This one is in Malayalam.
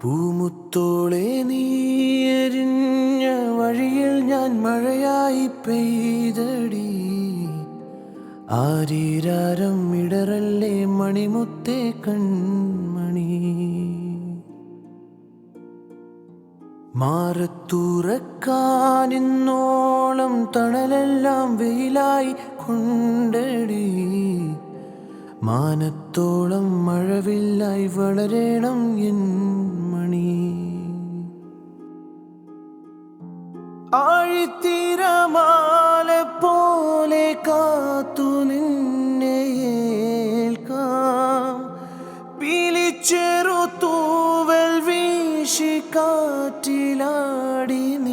പൂമുത്തോളെ നീയെരിഞ്ഞ വഴിയിൽ ഞാൻ മഴയായി പെയ്തടി. ആരീരാരം ഇടറല്ലേ മണിമുത്തേ കൺമണി. മാറത്തുറക്കാനിന്നോളം തണലെല്ലാം വെയിലായി കൊണ്ടടി. മാനത്തോളം മഴവില്ലായി വളരണം എൻ മണി. ആഴിത്തിരമാല പോലെ കാത്തു നിന്നെ ഏൽക്കാം. പിലിച്ചെറു തൂവൽ വീശി കാറ്റിലാടി നീ.